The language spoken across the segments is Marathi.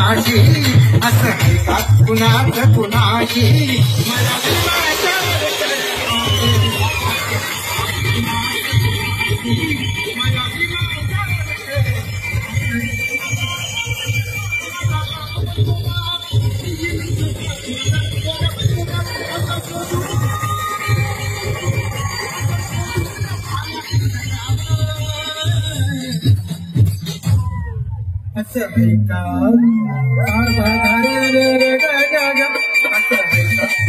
कुणाशी असं आहे का कुणाचं कुणाशी असं आहे का असं आहे का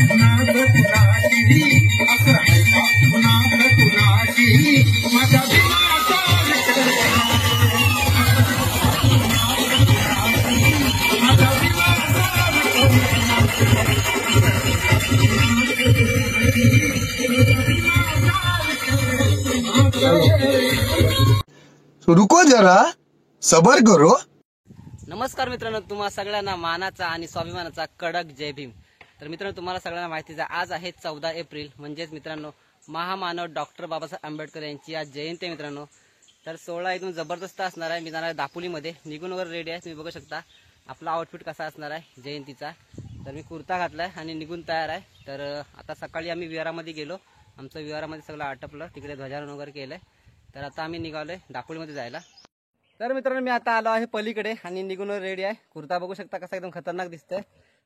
कुणाचं कुणाशी असं आहे का कुणाचं कुणाशी माझ्या रुको जरा सबर करो। नमस्कार मित्रांनो, तुम्हा सगळ्यांना मानाचा आणि स्वाभिमानाचा कडक जय भीम। तर मित्रांनो, तुम्हाला सगळ्यांना माहितीच आहे, आज आहे 14 एप्रिल, म्हणजेच मित्रांनो महामानव डॉक्टर बाबासाहेब आंबेडकर यांची आज जयंती आहे मित्रांनो। तर 16 एकदम जबरदस्त असणार आहे। मी जाणार आहे दापोलीमध्ये, निघून वगैरे रेडी आहे, तुम्ही बघू शकता आपला आउटफिट कसा असणार आहे जयंतीचा। तर मी कुर्ता घातलाय आणि निघून तयार आहे। तर आता सकाळी आम्ही विहारामध्ये गेलो, आमचं विहारामध्ये सगळं आटपलं, तिकडे ध्वजारोहण वगैरे केलंय। तर आता आम्ही निघालोय दापोलीमध्ये जायला। तर मित्रांनो, मी आता आलो आहे पलीकडे आणि निघून रेडी आहे। कुर्ता बघू शकता कसा एकदम खतरनाक दिसतोय,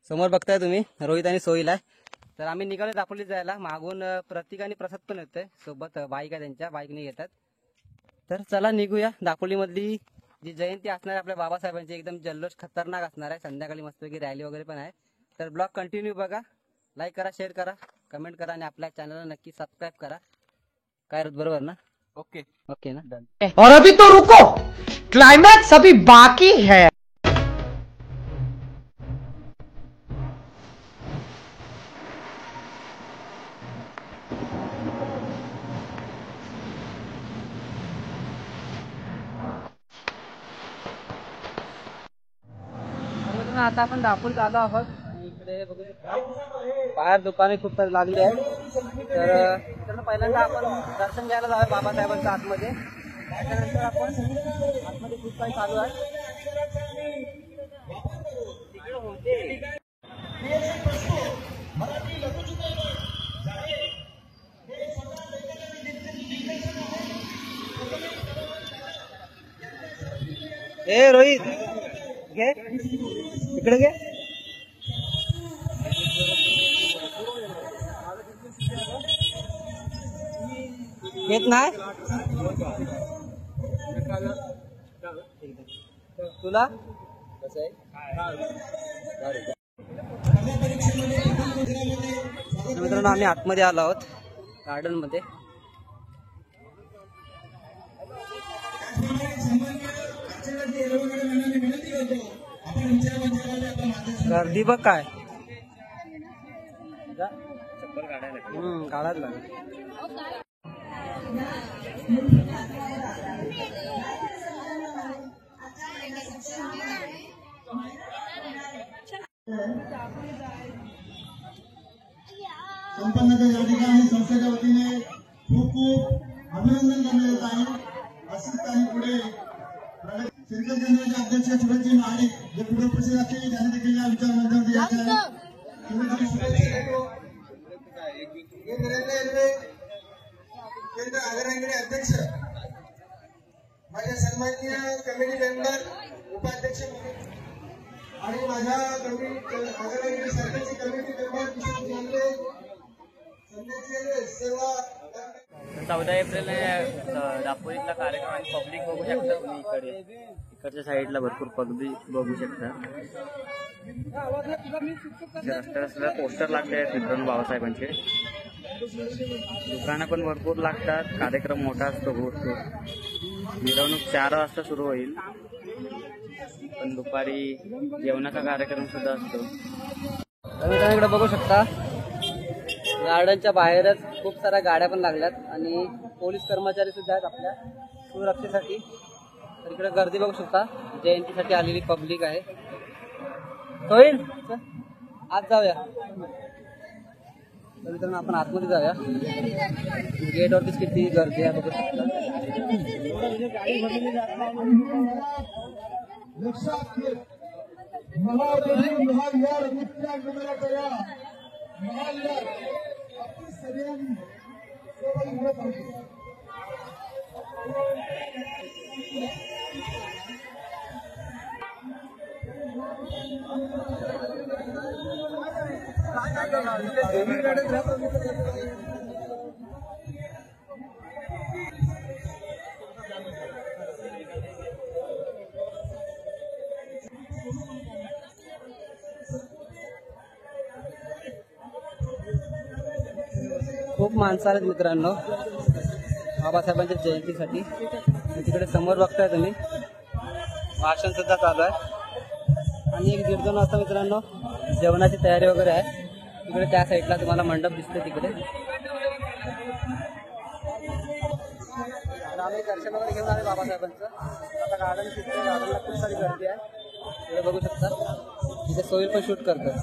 समोर बघताय तुम्ही रोहित आणि सोहिल आहे। तर आम्ही निघालो दापोलीत जायला, मागून प्रतीक आणि प्रसाद पण येतोय सोबत, बाईक आहे त्यांच्या, बाईकने येतात। तर चला निघूया। दापोलीमधली जी जयंती असणार आहे आपल्या बाबासाहेबांची, एकदम जल्लोष खतरनाक असणार आहे। संध्याकाळी मस्तपैकी रॅली वगैरे पण आहे। तर ब्लॉग कंटिन्यू बघा, लाईक करा, शेअर करा, कमेंट करा आणि आपल्या चॅनलला नक्की सबस्क्राईब करा। काय बरोबर ना? ओके ओके ना, डन। और अभी तो रुको, क्लाइमैक्स अभी बाकी है। आता आपण दापोलीत आलो आहोत। इकडे बघू शकता बाहेर दुकाने खूप लागली आहेत। तर मित्रांनो, पहिल्यांदा आपण दर्शन घ्यायला जाऊया बाबासाहेबांच्या आतमध्ये, त्याच्यानंतर आपण आतमध्ये खूप काही चालू आहे। ए रोहित, घे इकडे, घे घेत नाही तुला मित्रांनो, आम्ही आतमध्ये आलो आहोत गार्डन मध्ये। गर्दी बघ काय, चप्पल काढायला लागेल। संपन्नता या ठिकाणी संस्थेच्या वतीने खूप खूप अभिनंदन करण्यात येत आहे। असंच काही पुढे सिंगल केंद्राचे अध्यक्ष सुरजी महाडिक जे पुढे उपस्थित असतील त्यांनी देखील या विचार मंचावरती यायचं आहे। केंद्र आदरणीय अध्यक्ष, माझ्या सन्माननीय कमिटी मेंबर, उपाध्यक्ष आणि माझ्या आदरणीय सरकारची कमिटी मेंबर सर्व 14 एप्रिल दापोलीतला कार्यक्रम आणि पब्लिक बघू शकता तुम्ही। इकडच्या साईडला भरपूर पब्लिक बघू शकता। रस्त्याला पोस्टर लागले आहेत मित्रांनो बाबासाहेबांचे, दुकानं पण भरपूर लागतात, कार्यक्रम मोठा असतो भरपूर। मिरवणूक 4 वाजता सुरू होईल, पण दुपारी जेवणाचा कार्यक्रम सुद्धा असतो। तर इकडे बघू शकता गार्डनच्या बाहेरच खूप साऱ्या गाड्या पण लागल्यात आणि पोलीस कर्मचारी सुद्धा आहेत आपल्या सुरक्षेसाठी। तर इकडे गर्दी बघू शकता, जयंतीसाठी आलेली पब्लिक आहे। होईल आज जाऊया, तर मित्रांनो आपण आतमध्ये जाऊया। गेटवरतीच किती गर्दी आहे बघू शकता। महादेवी महाविहार अभिप्राय गमना करा महाविहार आपली सगळ्यांनी सोबत उभं पाहिजे. खूप माणसं आलेत मित्रांनो बाबासाहेबांच्या जयंतीसाठी. तिकडे समोर बघताय तुम्ही भाषण सुद्धा चालू आहे आणि 1-1.5 वाजता मित्रांनो जेवणाची तयारी वगैरे आहे. तिकडे त्या साईडला तुम्हाला मंडप दिसते तिकडे. आम्ही दर्शन वगैरे घेऊन आले बाबासाहेबांचं. आता गार्डन दिसते, गार्डनला खूप सारी गर्दी आहे. तिकडे बघू शकता तिथे सोयी पण शूट करतात.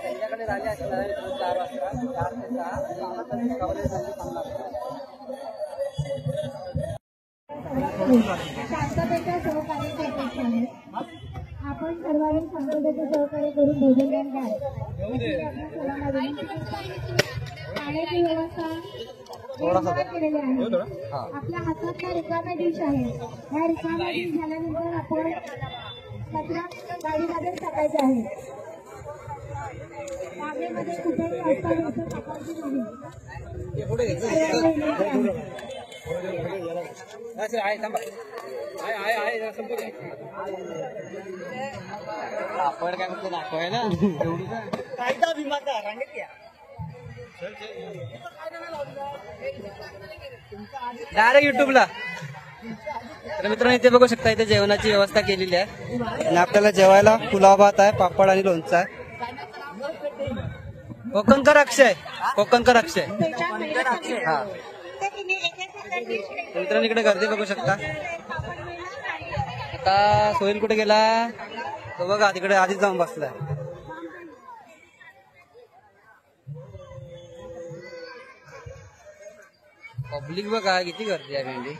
त्यांच्याकडे झाले असणार 4 वाजता 4 ते 6 आणि कवरेज थांबणार. शांततेच्या सहकार्याची अपेक्षा आहे. आपण सर्वांनी शांततेचे सहकार्य करून भोजन द्याल. पाण्याची व्यवस्था केलेली आहे. आपल्या हातात रिकाम्या डिश आहे. ह्या रिकाम्या डिश झाल्यानंतर आपण कचरा गाडीमध्ये टाकायचा आहे. बागेमध्ये कुठेही असताना टाकायची नाही. आपण काय म्हणतो दाखवाय ना कायदा भीमाचा रांगेत डायरेक्ट युट्यूबला. तर मित्रांनो इथे बघू शकता इथे जेवणाची व्यवस्था केलेली आहे आणि आपल्याला जेवायला पुलाव भात आहे, पापड आणि लोणचं आहे. कोकणकर अक्षय हा. मित्रांनो इकडे गर्दी बघू शकता. आता सोहेल कुठे गेला तो बघा तिकडे आधीच जाऊन बसलाय. पब्लिक बघा किती गर्दी आहे भेंडी.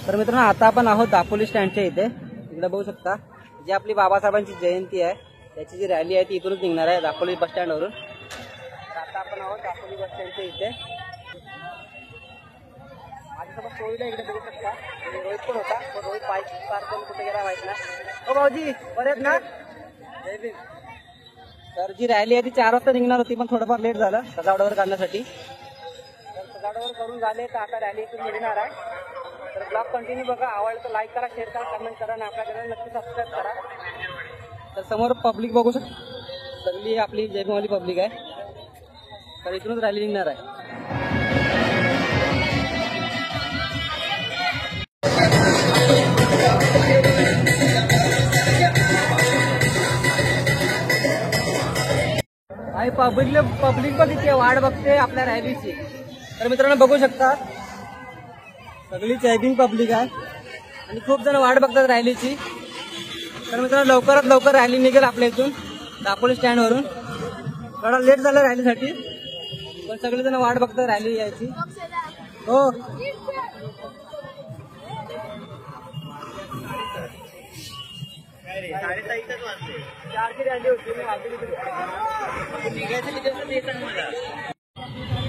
तर मित्रांनो आता आपण आहोत दापोली स्टँडच्या इथे. इकडे बघू शकता जी आपली बाबासाहेबांची जयंती आहे त्याची जी रॅली आहे ती इथूनच निघणार आहे दापोली बस स्टँड वरून. आता आपण आहोत दापोली बस स्टँडच्या इथे. माझ्यासोबत सोयीला इकडे बघू शकता रोहित पण होता. पण रोहित पार्क कुठे गेला माहित ना. हो भाऊजी बरेच ना. जय भीम. तर जी रॅली आहे ती 4 वाजता निघणार होती पण थोडंफार लेट झालं सजावट वगैरे करण्यासाठी. तर सजावट वगैरे करून झाले तर आता रॅली इथून निघणार आहे. तर ब्लॉग कंटिन्यू बघा. आवडलं तर लाईक करा, शेअर करा, कमेंट करा आणि आपल्या चॅनल नक्की सबस्क्राईब करा. तर समोर पब्लिक बघू शकता सगळी आपली जयभीमवाली पब्लिक आहे. तर इथूनच रॅली निघणार आहे. आणि पब्लिक पण तिथे वाट बघते आपल्या रॅलीची. तर मित्रांनो बघू शकता सगळी जयभीम पब्लिक आहे आणि खूप जण वाट बघतात रॅलीची. तर मित्रांनो लवकरात लवकर रॅली निघेल आपल्या इथून दापोली स्टँड वरून. थोडा लेट झालं रॅलीसाठी पण सगळेजण वाट बघतात रॅली यायची. हो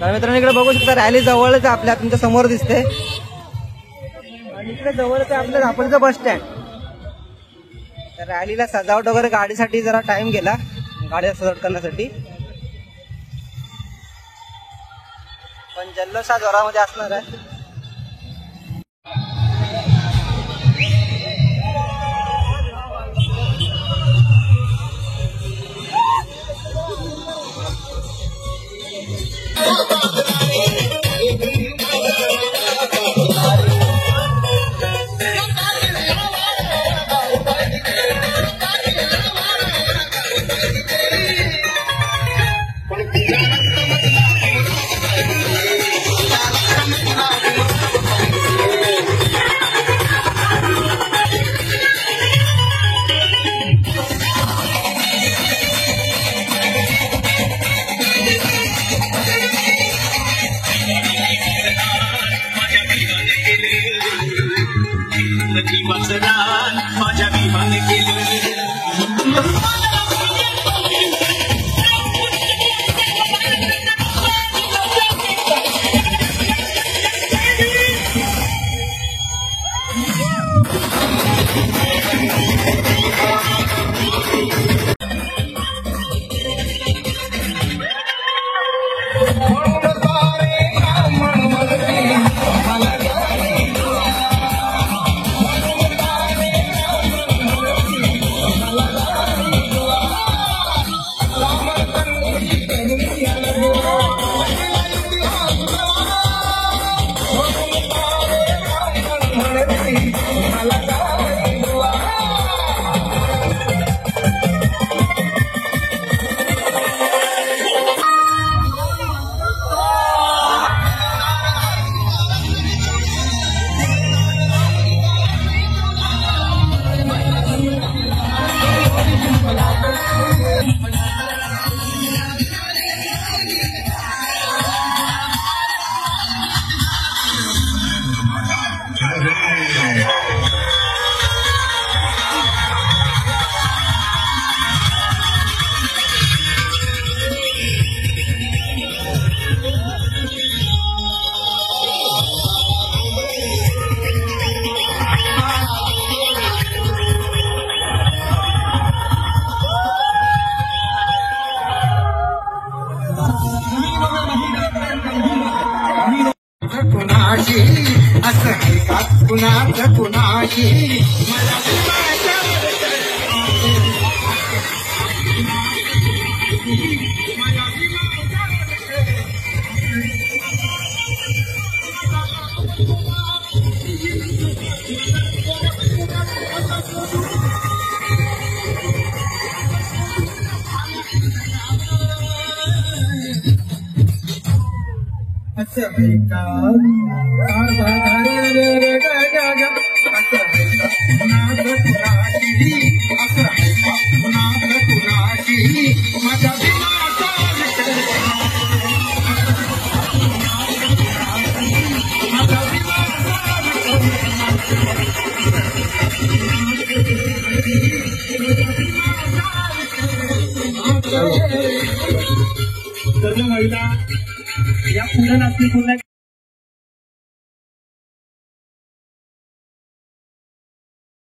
तर मित्रांनो इकडे बघू शकता रॅली जवळच आपल्या तुमच्या समोर दिसते आणि इकडे जवळच आहे आपलं दापोलीचं बस स्टँड. तर रॅलीला सजावट वगैरे गाडीसाठी जरा टाइम गेला गाडीला सजावट करण्यासाठी. पण जल्लोष हा जोरामध्ये असणार आहे. कुणाच कुणाची माझ्या असं आहे का असं आहे का कुणाच कुणाची असं आहे का कुणाच कुणाची माझ्या सर्व महिला या पूर्ण नाचणी पूर्ण